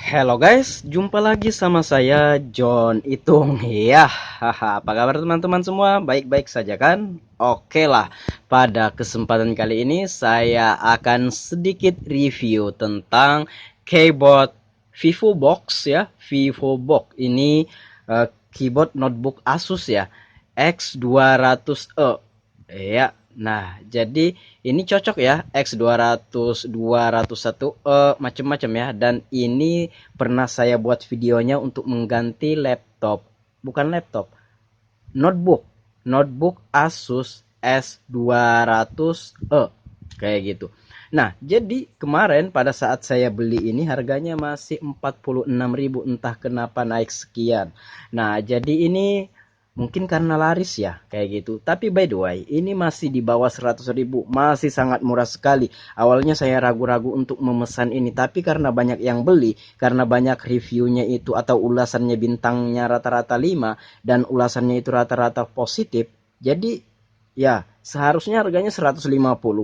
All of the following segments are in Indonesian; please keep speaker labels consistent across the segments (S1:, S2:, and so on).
S1: Hello guys, jumpa lagi sama saya John Itung. Ya, haha, apa kabar teman-teman semua? Baik-baik saja kan? Oke lah, pada kesempatan kali ini saya akan sedikit review tentang keyboard VivoBox ya. VivoBox ini keyboard notebook Asus ya, X200E. Ya, nah jadi ini cocok ya, X200, 201, macam-macam ya. Dan ini pernah saya buat videonya untuk mengganti laptop, bukan laptop, notebook, notebook Asus S200E kayak gitu. Nah, jadi kemarin pada saat saya beli ini harganya masih 46.000, entah kenapa naik sekian. Nah, jadi ini mungkin karena laris ya kayak gitu. Tapi by the way, ini masih di bawah 100.000, masih sangat murah sekali. Awalnya saya ragu-ragu untuk memesan ini, tapi karena banyak yang beli, karena banyak reviewnya itu atau ulasannya bintangnya rata-rata 5 dan ulasannya itu rata-rata positif. Jadi ya, seharusnya harganya 150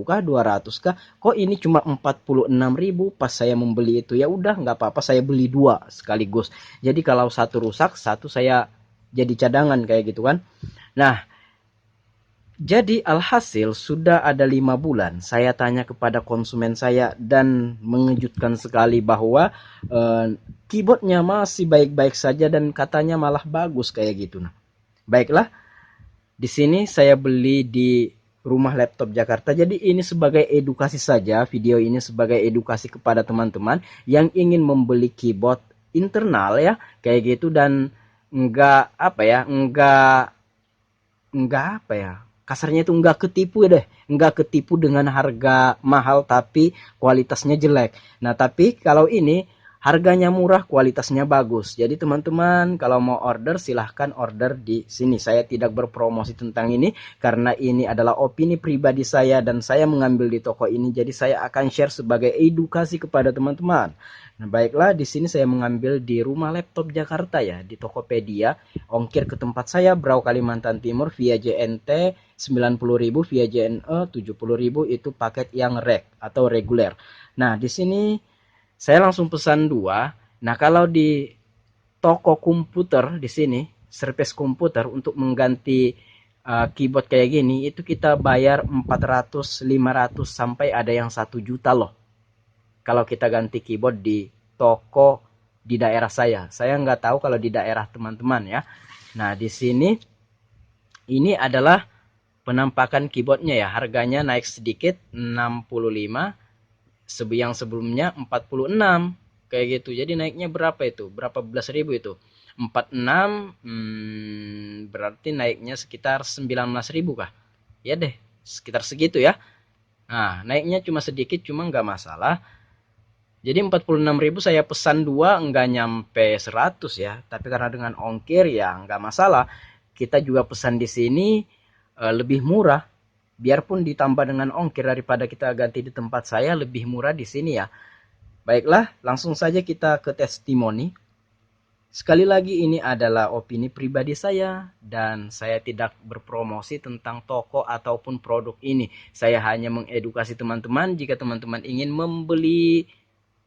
S1: kah, 200 kah? Kok ini cuma 46.000 pas saya membeli itu? Ya udah, nggak apa-apa, saya beli dua sekaligus. Jadi kalau satu rusak, satu saya jadi cadangan kayak gitu kan. Nah, jadi alhasil sudah ada 5 bulan saya tanya kepada konsumen saya dan mengejutkan sekali bahwa keyboardnya masih baik-baik saja dan katanya malah bagus kayak gitu. Nah, baiklah, di sini saya beli di Rumah Laptop Jakarta. Jadi ini sebagai edukasi saja, video ini sebagai edukasi kepada teman-teman yang ingin membeli keyboard internal ya, kayak gitu. Dan enggak apa ya, enggak apa ya, kasarnya itu enggak ketipu deh, enggak ketipu dengan harga mahal tapi kualitasnya jelek. Nah, tapi kalau ini harganya murah, kualitasnya bagus. Jadi teman-teman kalau mau order silahkan order di sini. Saya tidak berpromosi tentang ini karena ini adalah opini pribadi saya dan saya mengambil di toko ini. Jadi saya akan share sebagai edukasi kepada teman-teman. Nah, baiklah, di sini saya mengambil di Rumah Laptop Jakarta ya, di Tokopedia. Ongkir ke tempat saya Brau Kalimantan Timur via JNT 90.000, via JNE 70.000, itu paket yang reg atau reguler. Nah, di sini saya langsung pesan dua. Nah, kalau di toko komputer di sini, service komputer untuk mengganti keyboard kayak gini, itu kita bayar 400, 500 sampai ada yang 1 juta loh. Kalau kita ganti keyboard di toko di daerah saya. Saya nggak tahu kalau di daerah teman-teman ya. Nah, di sini ini adalah penampakan keyboardnya ya. Harganya naik sedikit 65, yang sebelumnya 46 kayak gitu. Jadi naiknya berapa itu? Berapa belas ribu itu? 46, berarti naiknya sekitar 19.000 kah? Ya deh, sekitar segitu ya. Nah, naiknya cuma sedikit, cuma nggak masalah. Jadi 46.000 saya pesan dua nggak nyampe 100 ya. Tapi karena dengan ongkir ya nggak masalah. Kita juga pesan di sini lebih murah. Biarpun ditambah dengan ongkir daripada kita ganti di tempat saya, lebih murah di sini ya. Baiklah, langsung saja kita ke testimoni. Sekali lagi ini adalah opini pribadi saya dan saya tidak berpromosi tentang toko ataupun produk ini. Saya hanya mengedukasi teman-teman jika teman-teman ingin membeli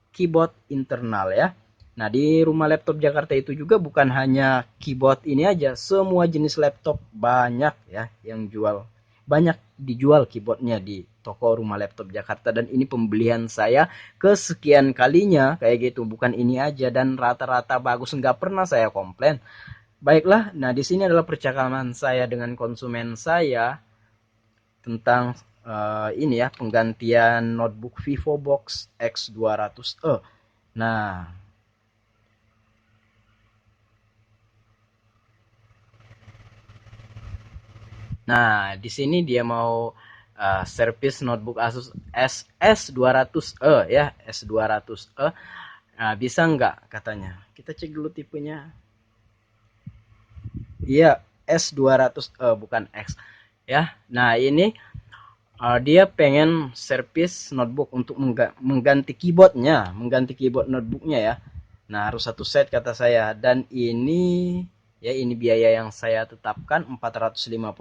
S1: keyboard internal ya. Nah, di Rumah Laptop Jakarta itu juga bukan hanya keyboard ini aja, semua jenis laptop banyak ya yang jual. Banyak dijual keyboardnya di toko Rumah Laptop Jakarta dan ini pembelian saya kesekian kalinya kayak gitu. Bukan ini aja dan rata-rata bagus, nggak pernah saya komplain. Baiklah, nah di sini adalah percakapan saya dengan konsumen saya tentang ini ya, penggantian notebook VivoBox X200E. Nah, di sini dia mau servis notebook Asus S200E ya, S200E. Nah, bisa nggak katanya? Kita cek dulu tipenya. Iya, S200E bukan X ya. Nah, ini dia pengen servis notebook untuk mengganti keyboardnya, mengganti keyboard notebooknya ya. Nah, harus satu set kata saya. Dan ini ya, ini biaya yang saya tetapkan 450.000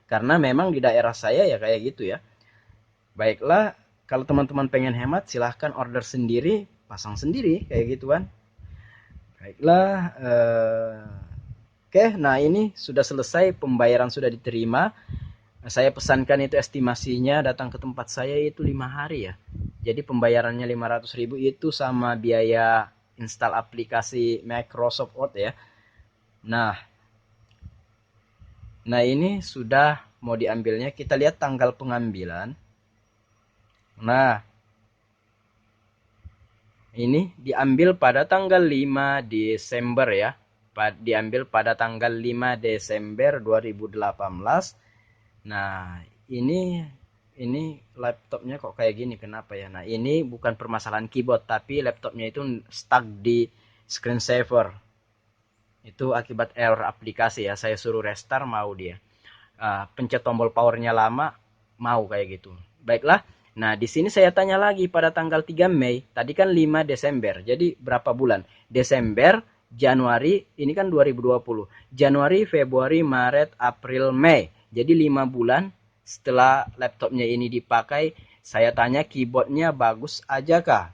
S1: karena memang di daerah saya ya kayak gitu ya. Baiklah, kalau teman-teman pengen hemat silahkan order sendiri pasang sendiri kayak gitu kan. Baiklah, oke, nah ini sudah selesai, pembayaran sudah diterima. Saya pesankan itu estimasinya datang ke tempat saya itu 5 hari ya. Jadi pembayarannya 500.000 itu sama biaya install aplikasi Microsoft Word ya. Nah, ini sudah mau diambilnya. Kita lihat tanggal pengambilan. Nah, ini diambil pada tanggal 5 Desember ya. Diambil pada tanggal 5 Desember 2018. Nah, ini laptopnya kok kayak gini, kenapa ya? Nah, ini bukan permasalahan keyboard, tapi laptopnya itu stuck di screensaver. Itu akibat error aplikasi ya. Saya suruh restart mau dia. Pencet tombol powernya lama, mau kayak gitu. Baiklah. Nah, di sini saya tanya lagi pada tanggal 3 Mei. Tadi kan 5 Desember. Jadi berapa bulan? Desember, Januari, ini kan 2020. Januari, Februari, Maret, April, Mei. Jadi 5 bulan setelah laptopnya ini dipakai, saya tanya keyboardnya bagus aja kah?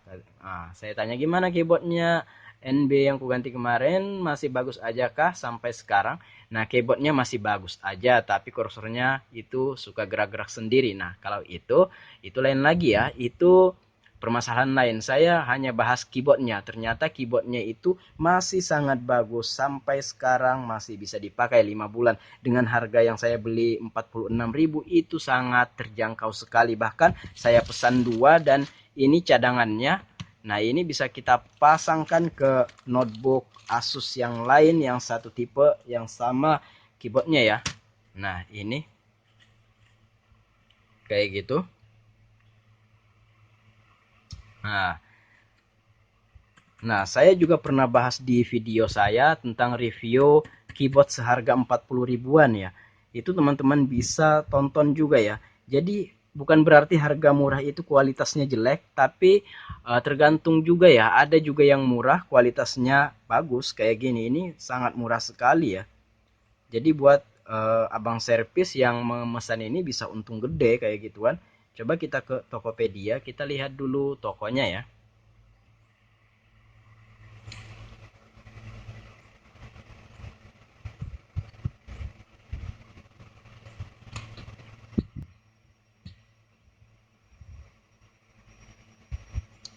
S1: Saya tanya gimana keyboardnya, NB yang ku ganti kemarin masih bagus aja kah sampai sekarang? Nah, keyboardnya masih bagus aja, tapi kursornya itu suka gerak-gerak sendiri. Nah, kalau itu lain lagi ya. Itu permasalahan lain. Saya hanya bahas keyboardnya. Ternyata keyboardnya itu masih sangat bagus. Sampai sekarang masih bisa dipakai 5 bulan. Dengan harga yang saya beli 46.000 itu sangat terjangkau sekali. Bahkan saya pesan 2 dan ini cadangannya. Nah, ini bisa kita pasangkan ke notebook Asus yang lain yang satu tipe yang sama keyboardnya ya. Nah, ini kayak gitu. Nah, saya juga pernah bahas di video saya tentang review keyboard seharga 40 ribuan ya. Itu teman-teman bisa tonton juga ya. Jadi bukan berarti harga murah itu kualitasnya jelek, tapi tergantung juga ya. Ada juga yang murah kualitasnya bagus kayak gini. Ini sangat murah sekali ya. Jadi buat abang servis yang memesan ini bisa untung gede kayak gituan. Coba kita ke Tokopedia, kita lihat dulu tokonya ya.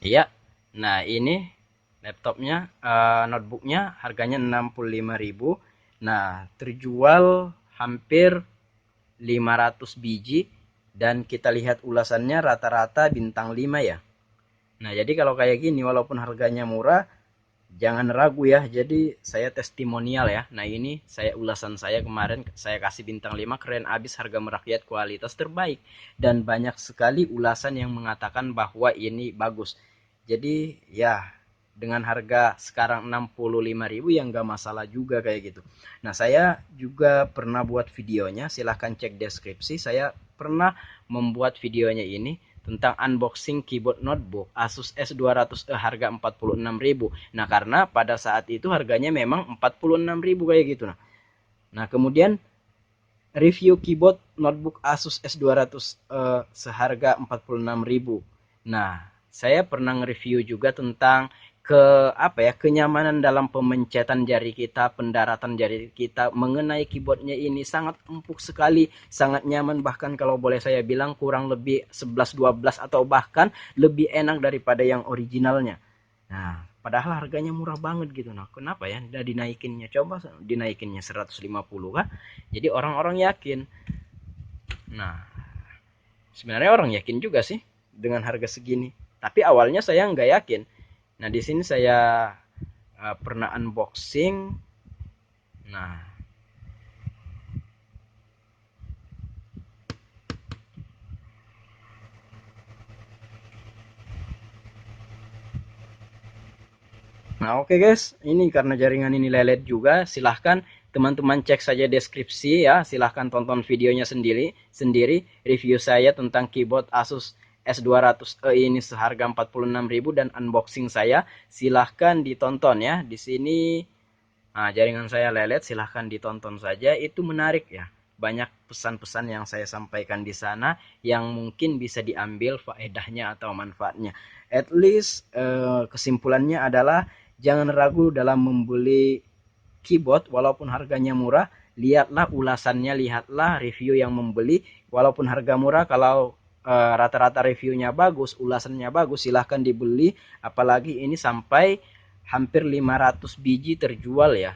S1: Iya. Nah, ini laptopnya, notebooknya harganya 65.000. Nah, terjual hampir 500 biji dan kita lihat ulasannya rata-rata bintang 5 ya. Nah, jadi kalau kayak gini walaupun harganya murah, jangan ragu ya. Jadi saya testimonial ya. Nah, ini saya ulasan saya kemarin saya kasih bintang 5, keren abis, harga merakyat, kualitas terbaik. Dan banyak sekali ulasan yang mengatakan bahwa ini bagus. Jadi ya dengan harga sekarang 65.000 yang gak masalah juga kayak gitu. Nah, saya juga pernah buat videonya, silahkan cek deskripsi. Saya pernah membuat videonya ini tentang unboxing keyboard notebook Asus S200e harga 46.000. Nah, karena pada saat itu harganya memang 46.000 kayak gitu. Nah, kemudian review keyboard notebook Asus S200 seharga 46.000. Nah, saya pernah nge-review juga tentang kenyamanan dalam pemencetan jari kita, pendaratan jari kita mengenai keyboardnya ini sangat empuk sekali, sangat nyaman, bahkan kalau boleh saya bilang kurang lebih 11-12 atau bahkan lebih enak daripada yang originalnya. Nah, padahal harganya murah banget gitu. Nah, kenapa ya udah dinaikinnya? Coba dinaikinnya 150 kah? Jadi orang-orang yakin. Nah, sebenarnya orang yakin juga sih dengan harga segini. Tapi awalnya saya nggak yakin. Nah, di sini saya pernah unboxing. Nah, oke guys, ini karena jaringan ini lelet juga, silahkan teman-teman cek saja deskripsi ya, silahkan tonton videonya sendiri review saya tentang keyboard Asus S200e ini seharga 46.000 dan unboxing saya, silahkan ditonton ya. Di sini jaringan saya lelet, silahkan ditonton saja, itu menarik ya. banyak pesan-pesan yang saya sampaikan di sana yang mungkin bisa diambil faedahnya atau manfaatnya. At least kesimpulannya adalah jangan ragu dalam membeli keyboard walaupun harganya murah. Lihatlah ulasannya, lihatlah review yang membeli. Walaupun harga murah, kalau rata-rata reviewnya bagus, ulasannya bagus, silahkan dibeli. Apalagi ini sampai hampir 500 biji terjual ya.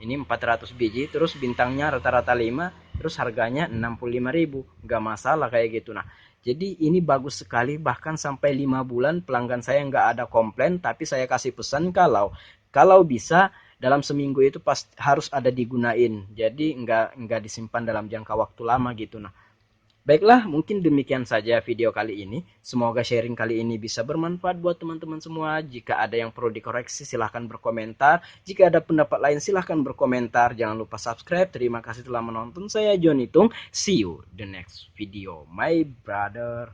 S1: Ini 400 biji, terus bintangnya rata-rata 5, terus harganya 65.000. Nggak masalah kayak gitu. Nah, jadi ini bagus sekali, bahkan sampai 5 bulan pelanggan saya nggak ada komplain, tapi saya kasih pesan kalau bisa dalam seminggu itu harus ada digunain. Jadi nggak disimpan dalam jangka waktu lama gitu. Nah, baiklah, mungkin demikian saja video kali ini. Semoga sharing kali ini bisa bermanfaat buat teman-teman semua. Jika ada yang perlu dikoreksi, silahkan berkomentar. Jika ada pendapat lain, silahkan berkomentar. Jangan lupa subscribe. Terima kasih telah menonton. Saya John Itung. See you the next video, my brother.